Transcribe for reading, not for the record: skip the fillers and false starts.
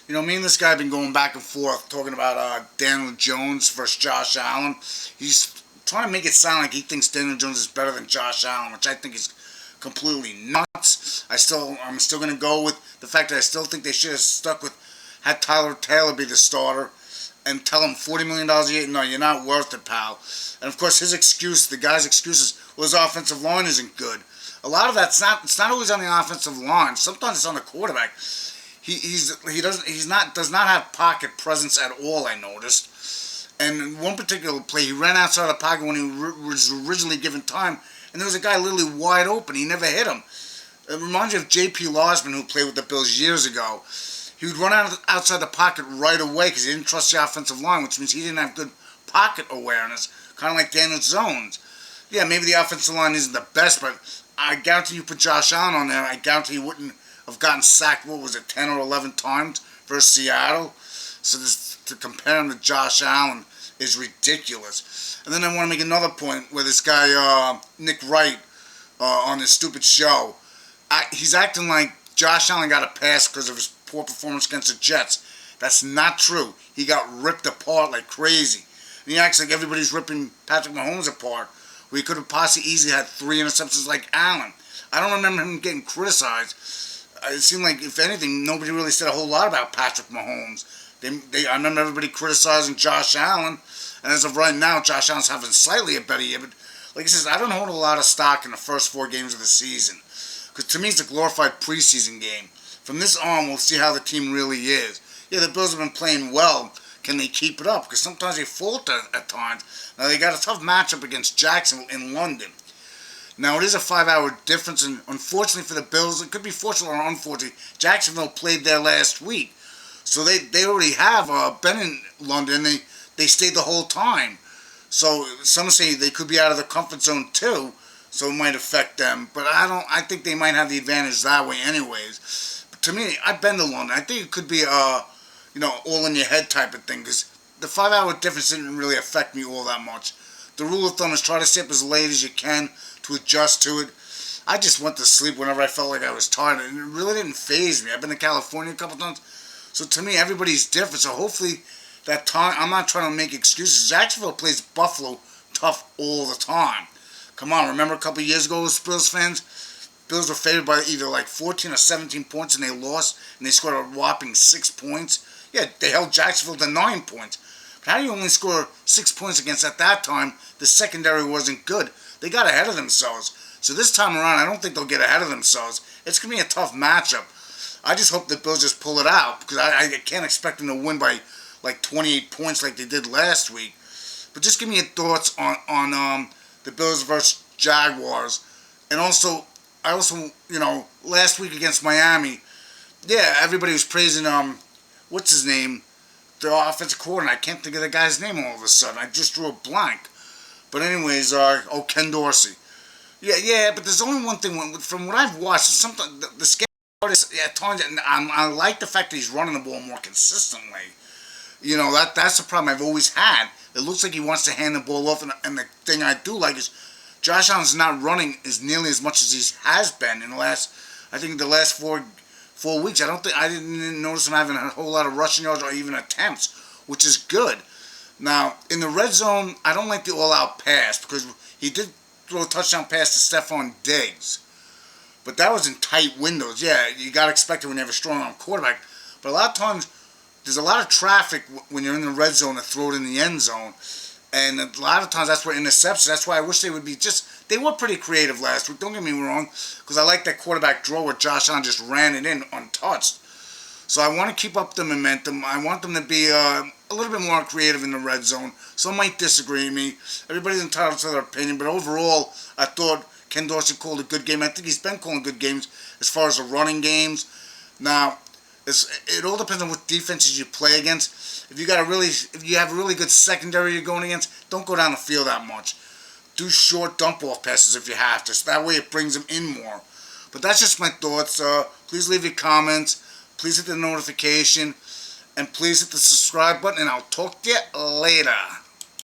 You know, me and this guy have been going back and forth talking about Daniel Jones versus Josh Allen. He's trying to make it sound like he thinks Daniel Jones is better than Josh Allen, which I think is completely nuts. I'm still going to go with the fact that I still think they should have stuck with, had Tyler Taylor be the starter and tell him $40 million a year. No, you're not worth it, pal. And of course, the guy's excuses, well, his offensive line isn't good. A lot of that's not. It's not always on the offensive line. Sometimes it's on the quarterback. Does not have pocket presence at all. I noticed. And in one particular play, he ran outside the pocket when he was originally given time, and there was a guy literally wide open. He never hit him. It reminds you of J.P. Losman, who played with the Bills years ago. He would run outside the pocket right away because he didn't trust the offensive line, which means he didn't have good pocket awareness, kind of like Daniel Jones. Yeah, maybe the offensive line isn't the best, but I guarantee you put Josh Allen on there, I guarantee he wouldn't have gotten sacked, 10 or 11 times versus Seattle. So to compare him to Josh Allen is ridiculous. And then I want to make another point where this guy, Nick Wright, on this stupid show, he's acting like Josh Allen got a pass because of his poor performance against the Jets. That's not true. He got ripped apart like crazy. And he acts like everybody's ripping Patrick Mahomes apart. We could have possibly easily had 3 interceptions like Allen. I don't remember him getting criticized. It seemed like, if anything, nobody really said a whole lot about Patrick Mahomes. I remember everybody criticizing Josh Allen, and as of right now, Josh Allen's having slightly a better year. But like I said, I don't hold a lot of stock in the first 4 games of the season, because to me it's a glorified preseason game. From this on, we'll see how the team really is. Yeah, the Bills have been playing well. Can they keep it up? Because sometimes they falter at times. Now, they got a tough matchup against Jacksonville in London. Now, it is a 5-hour difference, and unfortunately for the Bills, it could be fortunate or unfortunate, Jacksonville played there last week. So they already have been in London. They stayed the whole time. So some say they could be out of the comfort zone too, so it might affect them. But I think they might have the advantage that way anyways. But to me, I've been to London. I think it could be all in your head type of thing, because the 5-hour difference didn't really affect me all that much. The rule of thumb is try to stay up as late as you can to adjust to it. I just went to sleep whenever I felt like I was tired, and it really didn't faze me. I've been to California a couple times, so to me, everybody's different. So hopefully that time, I'm not trying to make excuses. Jacksonville plays Buffalo tough all the time. Come on, remember a couple of years ago, Bills fans? Bills were favored by either like 14 or 17 points, and they lost, and they scored a whopping 6 points. Yeah, they held Jacksonville to 9 points. But how do you only score 6 points against, at that time, the secondary wasn't good? They got ahead of themselves. So this time around, I don't think they'll get ahead of themselves. It's going to be a tough matchup. I just hope the Bills just pull it out, because I can't expect them to win by like 28 points like they did last week. But just give me your thoughts on the Bills versus Jaguars. And also, last week against Miami, yeah, everybody was praising, what's his name? The offensive coordinator. I can't think of the guy's name all of a sudden. I just drew a blank. But anyways, Ken Dorsey. Yeah, but there's only one thing. From what I've watched, something the scary part is at times, and I like the fact that he's running the ball more consistently. That's the problem I've always had. It looks like he wants to hand the ball off, and the thing I do like is Josh Allen's not running as nearly as much as he has been in the last 4 weeks. I didn't notice him having a whole lot of rushing yards or even attempts, which is good. Now, in the red zone, I don't like the all-out pass, because he did throw a touchdown pass to Stephon Diggs. But that was in tight windows. Yeah, you got to expect it when you have a strong arm quarterback. But a lot of times, there's a lot of traffic when you're in the red zone to throw it in the end zone. And a lot of times that's where interceptions. That's why I wish they would be they were pretty creative last week. Don't get me wrong, because I like that quarterback draw where Josh Allen just ran it in untouched. So I want to keep up the momentum. I want them to be a little bit more creative in the red zone. Some might disagree with me. Everybody's entitled to their opinion. But overall, I thought Ken Dorsey called a good game. I think he's been calling good games as far as the running games. Now, it all depends on what defenses you play against. If you have a really good secondary you're going against, don't go down the field that much. Do short dump-off passes if you have to. So that way it brings them in more. But that's just my thoughts. Please leave your comments. Please hit the notification. And please hit the subscribe button. And I'll talk to you later.